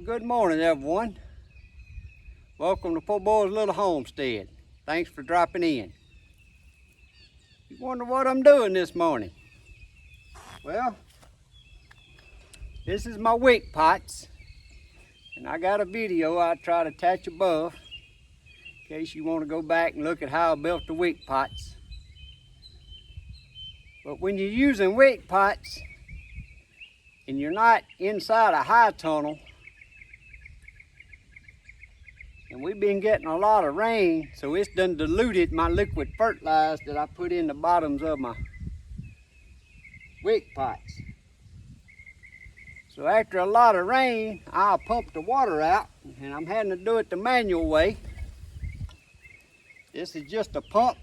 Good morning, everyone. Welcome to Poorboys Little Homestead. Thanks for dropping in. You wonder what I'm doing this morning? Well, this is my wick pots, and I got a video I try to attach above in case you want to go back and look at how I built the wick pots. But when you're using wick pots and you're not inside a high tunnel, and we've been getting a lot of rain, so it's done diluted my liquid fertilizer that I put in the bottoms of my wick pots. So after a lot of rain, I'll pump the water out, and I'm having to do it the manual way. This is just a pump,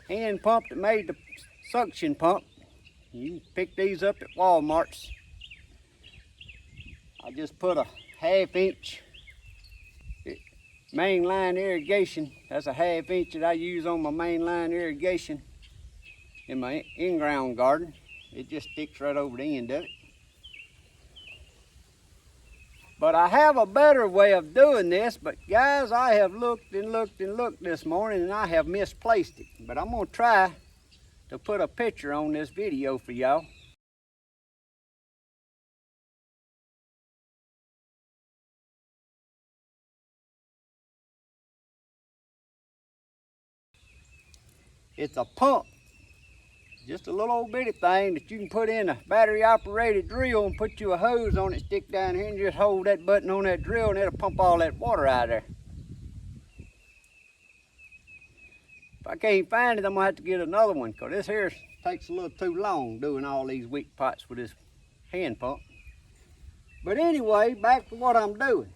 hand pump that made the suction pump. You can pick these up at Walmart's. I just put a 1/2 inch main line irrigation. That's a 1/2 inch that I use on my main line irrigation in my in-ground garden. It just sticks right over the end of it. But I have a better way of doing this, but guys, I have looked and looked and looked this morning and I have misplaced it. But I'm gonna try to put a picture on this video for y'all. It's a pump, just a little old bitty thing that you can put in a battery operated drill and put you a hose on it, stick down here and just hold that button on that drill and it'll pump all that water out of there. If I can't find it, I'm gonna have to get another one because this here takes a little too long doing all these wick pots with this hand pump. But anyway, back to what I'm doing.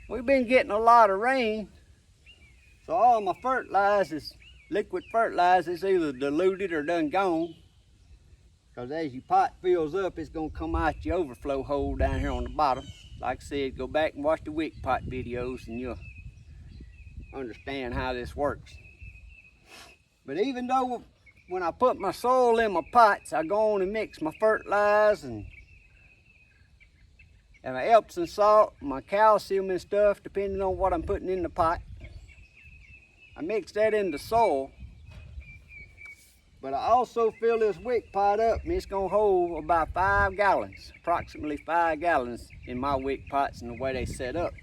We've been getting a lot of rain, so all my fertilizers, liquid fertilizer, is either diluted or done gone. Because as your pot fills up, it's gonna come out your overflow hole down here on the bottom. Like I said, go back and watch the wick pot videos and you'll understand how this works. But even though when I put my soil in my pots, I go on and mix my fertilizer and my Epsom salt, my calcium and stuff, depending on what I'm putting in the pot. I mix that in the soil, but I also fill this wick pot up and it's gonna hold about 5 gallons, approximately 5 gallons in my wick pots and the way they set up.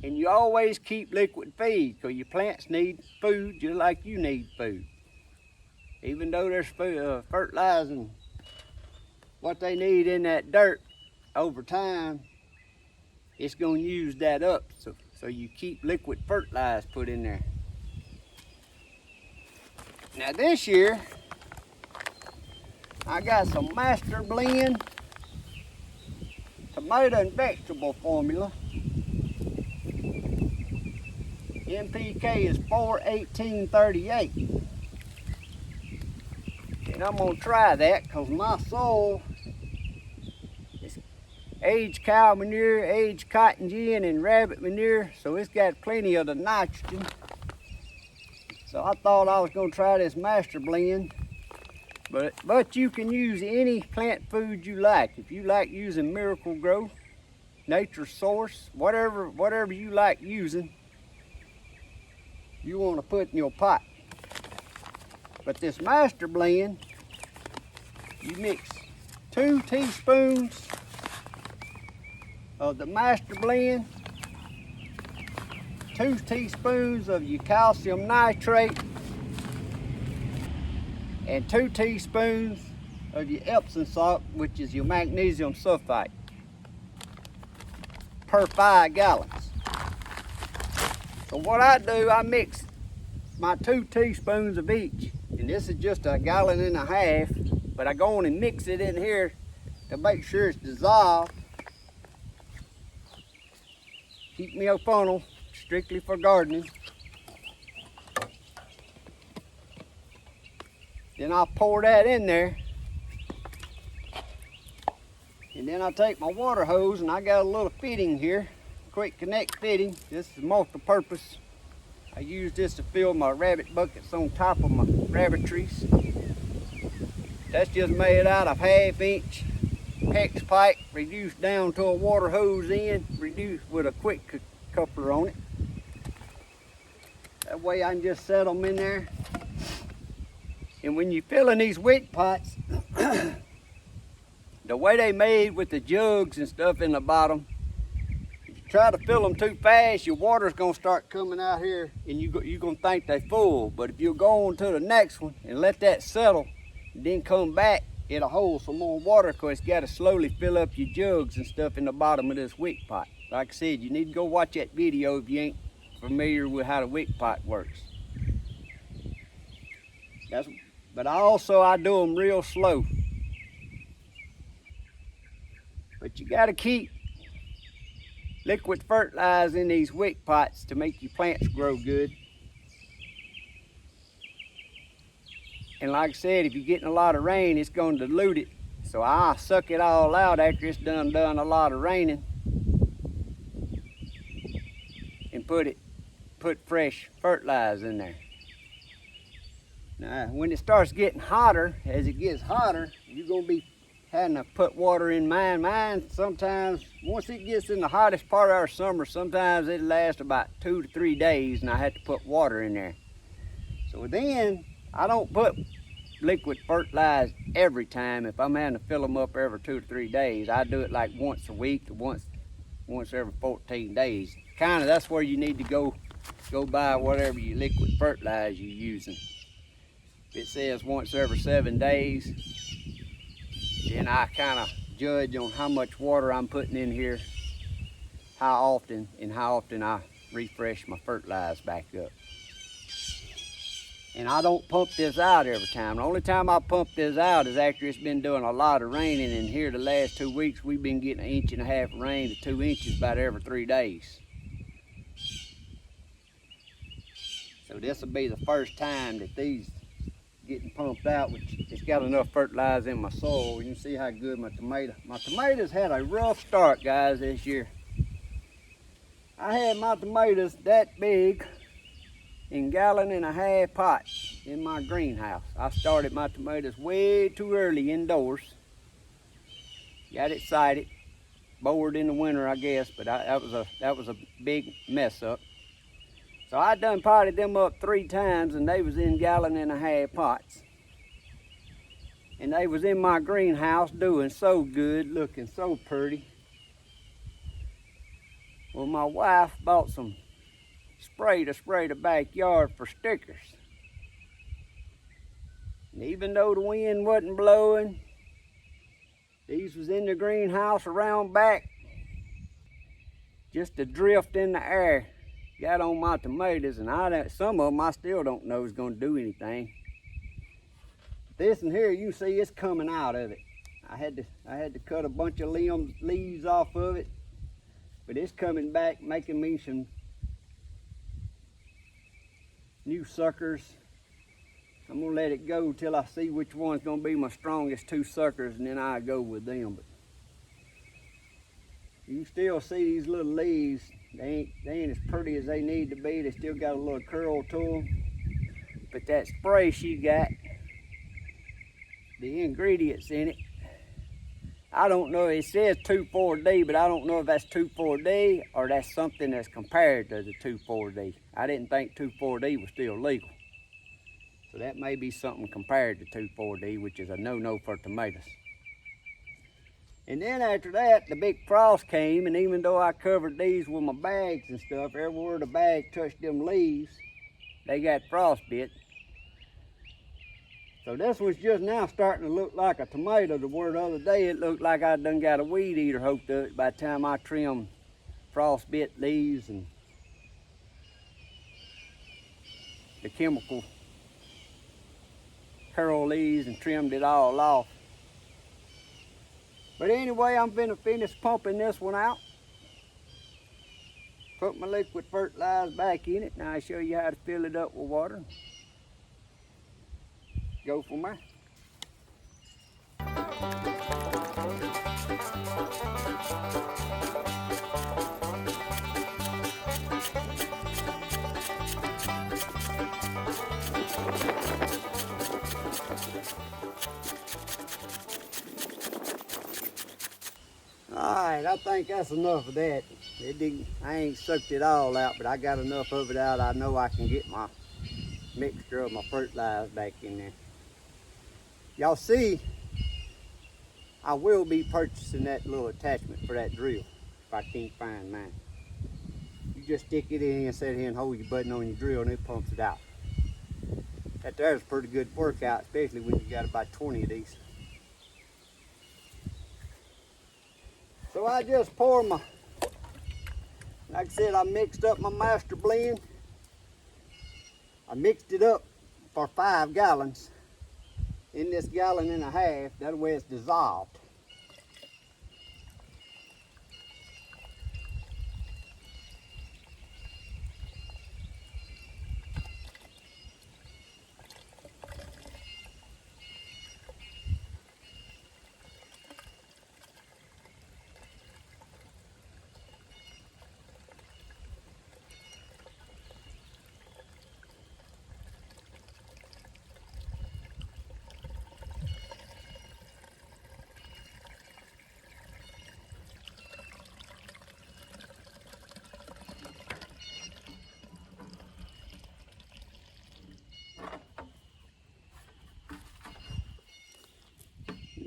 And you always keep liquid feed because your plants need food just like you need food. Even though there's fertilizing what they need in that dirt, over time, it's gonna use that up. So you keep liquid fertilizer put in there. Now this year, I got some Master Blend tomato and vegetable formula. NPK is 41838. And I'm gonna try that because my soil is aged cow manure, aged cotton gin, and rabbit manure, so it's got plenty of the nitrogen. So I thought I was gonna try this Master Blend, but you can use any plant food you like. If you like using Miracle Grow, Nature's Source, whatever you like using, you want to put in your pot. But this Master Blend, you mix 2 teaspoons of the Master Blend, 2 teaspoons of your calcium nitrate, and 2 teaspoons of your Epsom salt, which is your magnesium sulfite, per 5 gallons. So what I do, I mix my 2 teaspoons of each, and this is just 1.5 gallons, but I go on and mix it in here to make sure it's dissolved. Keep me a funnel strictly for gardening. Then I'll pour that in there. And then I take my water hose and I got a little fitting here, quick connect fitting. This is multi-purpose. I use this to fill my rabbit buckets on top of my rabbit trees. That's just made out of 1/2-inch hex pipe, reduced down to a water hose end, reduced with a quick coupler on it. That way I can just set them in there. And when you're filling these wick pots, the way they made with the jugs and stuff in the bottom, if you try to fill them too fast, your water's gonna start coming out here and you're gonna think they're full. But if you go on to the next one and let that settle, and then come back, it'll hold some more water, because it's gotta slowly fill up your jugs and stuff in the bottom of this wick pot. Like I said, you need to go watch that video if you ain't familiar with how the wick pot works. But I do them real slow. But you gotta keep liquid fertilizer in these wick pots to make your plants grow good. And like I said, if you're getting a lot of rain, it's gonna dilute it. So I suck it all out after it's done a lot of raining, and put fresh fertilizer in there. Now, when it starts getting hotter, as it gets hotter, you're gonna be having to put water in mine. Mine, sometimes, once it gets in the hottest part of our summer, sometimes it lasts about 2 to 3 days, and I have to put water in there. So then, I don't put liquid fertilizer every time. If I'm having to fill them up every 2 to 3 days, I do it like once a week, or once every 14 days. Kind of, that's where you need to go buy whatever your liquid fertilizer you're using. If it says once every 7 days, then I kind of judge on how much water I'm putting in here, how often I refresh my fertilizer back up. And I don't pump this out every time. The only time I pump this out is after it's been doing a lot of raining, and here the last 2 weeks we've been getting 1.5 inches of rain to 2 inches about every 3 days. So this will be the first time that these getting pumped out, which it's got enough fertilizer in my soil. You can see how good my tomatoes had a rough start, guys, this year. I had my tomatoes that big in 1.5 gallon pots in my greenhouse. I started my tomatoes way too early indoors. Got it sighted, bored in the winter, I guess, but that was a big mess up. So I done potted them up 3 times, and they was in 1.5 gallon pots. And they was in my greenhouse doing so good, looking so pretty. Well, my wife bought some spray to spray the backyard for stickers. And even though the wind wasn't blowing, these was in the greenhouse around back, just a drift in the air got on my tomatoes, and some of them I still don't know is going to do anything. This one here, you see it's coming out of it. I had to cut a bunch of leaves off of it, but it's coming back, making me some new suckers. I'm gonna let it go till I see which one's gonna be my strongest 2 suckers, and then I go with them. But you still see these little leaves. They ain't as pretty as they need to be. They still got a little curl to them. But that spray she got, the ingredients in it, I don't know. It says 2,4-D, but I don't know if that's 2,4-D or that's something that's compared to the 2,4-D. I didn't think 2,4-D was still legal. So that may be something compared to 2,4-D, which is a no-no for tomatoes. And then after that, the big frost came, and even though I covered these with my bags and stuff, everywhere the bag touched them leaves, they got frostbit. So this one's just now starting to look like a tomato. The other day it looked like I done got a weed eater hooked up by the time I trimmed frostbit leaves and the chemical curl leaves and trimmed it all off. But anyway, I'm gonna finish pumping this one out. Put my liquid fertilizer back in it. Now I'll show you how to fill it up with water. Go from there. Alright, I think that's enough of that. I ain't sucked it all out, but I got enough of it out. I know I can get my mixture of my fertilizer back in there. Y'all see, I will be purchasing that little attachment for that drill if I can't find mine. You just stick it in here and sit here and hold your button on your drill and it pumps it out. That there's a pretty good workout, especially when you got about 20 of these. So I just pour my, like I said, I mixed up my master blend. I mixed it up for 5 gallons in this 1.5 gallons. That way it's dissolved.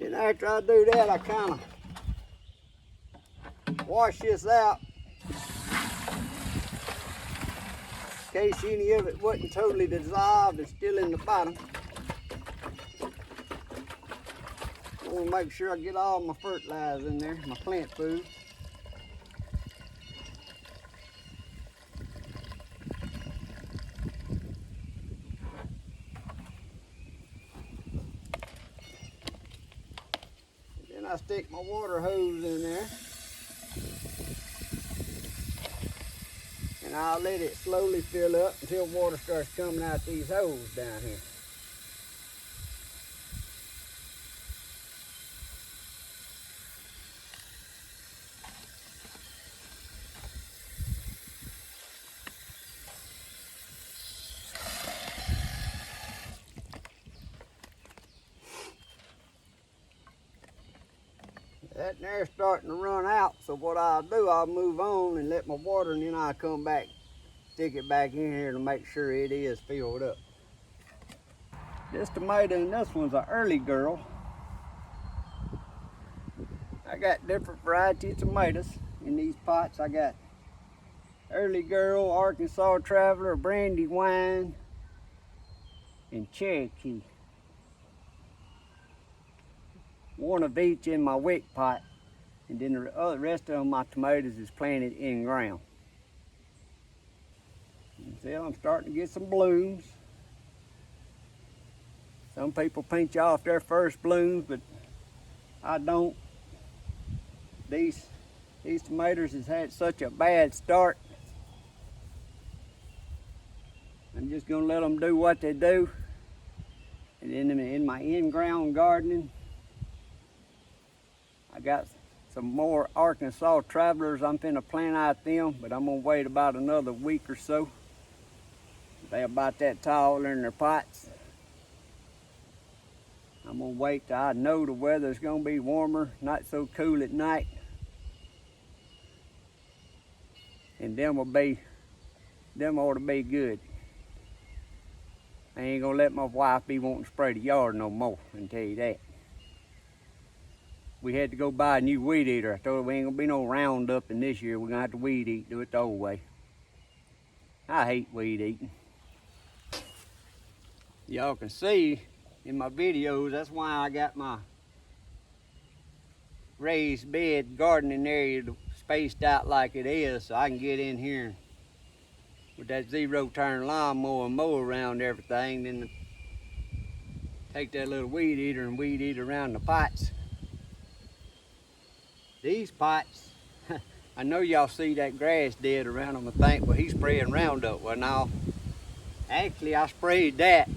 And after I do that, I kind of wash this out in case any of it wasn't totally dissolved and still in the bottom. I want to make sure I get all my fertilizer in there, my plant food. Then I stick my water hose in there. And I'll let it slowly fill up until water starts coming out these holes down here. That there's starting to run out, so what I'll do, I'll move on and let my water, and then I'll come back, stick it back in here to make sure it is filled up. This tomato and this one's an early girl. I got different variety of tomatoes in these pots. I got early girl, Arkansas Traveler, Brandywine, and Cherokee. One of each in my wick pot, and then the rest of my tomatoes is planted in ground. You see, I'm starting to get some blooms. Some people pinch off their first blooms, but I don't. These tomatoes has had such a bad start. I'm just gonna let them do what they do. And then in my in-ground gardening, I got some more Arkansas Travelers. I'm finna plant out them, but I'm gonna wait about another week or so. They're about that tall in their pots. I'm gonna wait till I know the weather's gonna be warmer, not so cool at night. And them ought to be good. I ain't gonna let my wife be wanting to spray the yard no more, I can tell you that. We had to go buy a new weed eater. I told her we ain't gonna be no Roundup in this year. We're gonna have to weed eat, do it the old way. I hate weed eating. Y'all can see in my videos, that's why I got my raised bed gardening area spaced out like it is, so I can get in here with that zero-turn lawnmower and mow around everything, then take that little weed eater and weed eat around the pots. These pots, I know y'all see that grass dead around them and think, well, he's spraying Roundup. Well, no, actually I sprayed that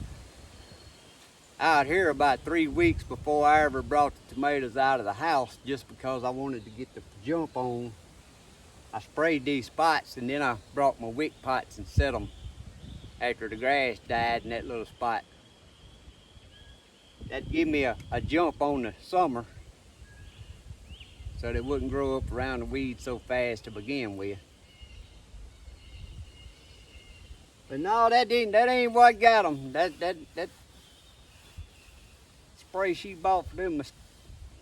out here about 3 weeks before I ever brought the tomatoes out of the house, just because I wanted to get the jump on. I sprayed these spots, and then I brought my wick pots and set them after the grass died in that little spot. That gave me a jump on the summer. so they wouldn't grow up around the weeds so fast to begin with. But no, that ain't what got them. That spray she bought for them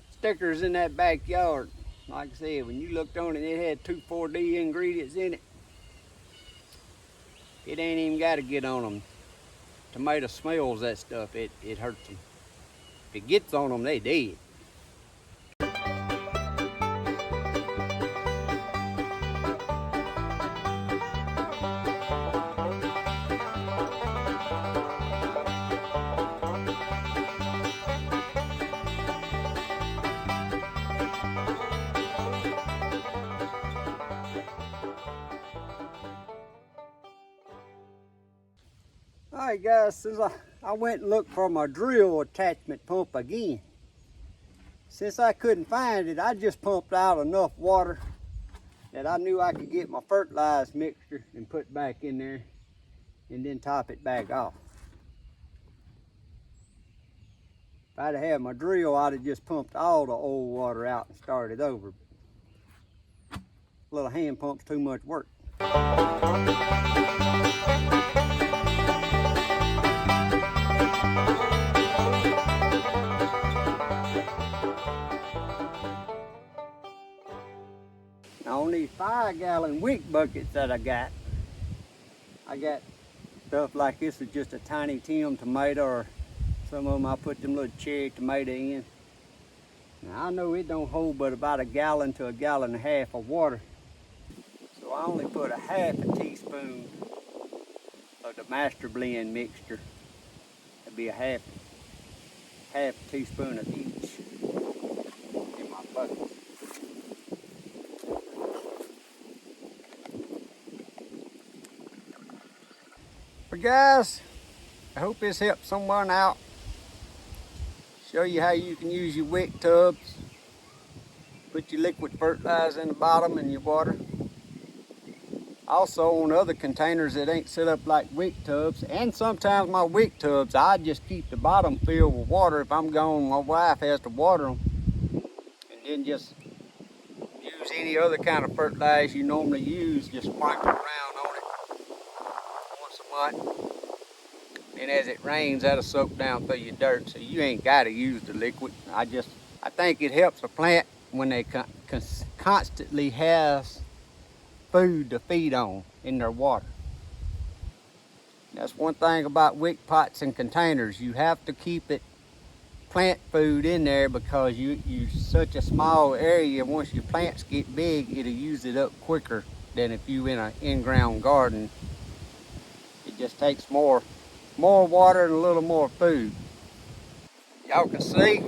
stickers in that backyard. Like I said, when you looked on it, it had 2,4-D ingredients in it. It ain't even got to get on them. Tomato smells that stuff. It hurts them. If it gets on them, they dead. Alright guys, since I went and looked for my drill attachment pump again. Since I couldn't find it, I just pumped out enough water that I knew I could get my fertilizer mixture and put back in there and then top it back off. If I'd have had my drill, I'd have just pumped all the old water out and started over. Little hand pump's too much work. Now on these 5-gallon Wick buckets that I got stuff like this is just a tiny Tim tomato, or some of them I put them little cherry tomato in. Now I know it don't hold but about 1 gallon to 1.5 gallons of water. So I only put a 1/2 teaspoon of the master blend mixture. That'd be a half teaspoon of each in my bucket. But guys, I hope this helps someone out. Show you how you can use your Wick tubs. Put your liquid fertilizer in the bottom and your water. Also on other containers that ain't set up like Wick tubs, and sometimes my Wick tubs, I just keep the bottom filled with water. If I'm gone, my wife has to water them. And then just use any other kind of fertilizer you normally use, just sprinkle around on it once a month. And as it rains, that'll soak down through your dirt, so you ain't got to use the liquid. I think it helps a plant when they constantly has food to feed on in their water. That's one thing about Wick pots and containers. You have to keep it plant food in there, because you such a small area. Once your plants get big, it'll use it up quicker than if you in an in-ground garden. It just takes more water and a little more food. Y'all can see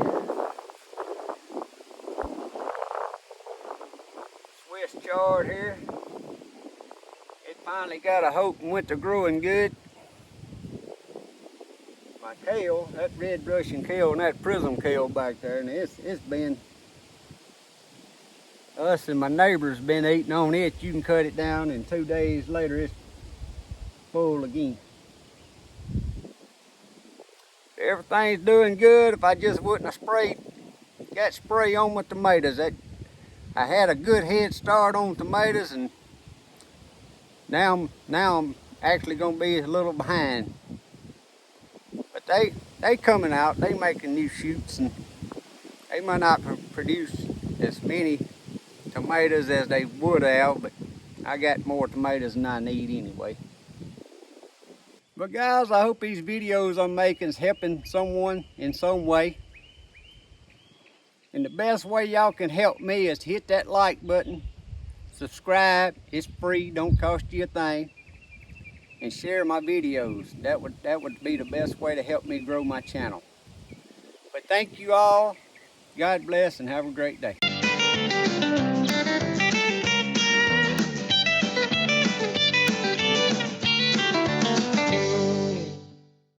Swiss chard here. It finally got a hope and went to growing good. My kale, that red Russian kale and that prism kale back there, and it's been, us and my neighbors been eating on it. You can cut it down and 2 days later it's full again. Everything's doing good. If I just wouldn't have got spray on my tomatoes, I had a good head start on tomatoes, and now I'm actually gonna be a little behind. But they coming out, they making new shoots, and they might not produce as many tomatoes as they would have, but I got more tomatoes than I need anyway. But guys, I hope these videos I'm making is helping someone in some way. And the best way y'all can help me is to hit that like button, subscribe, it's free, don't cost you a thing, and share my videos. That would be the best way to help me grow my channel. But thank you all, God bless, and have a great day.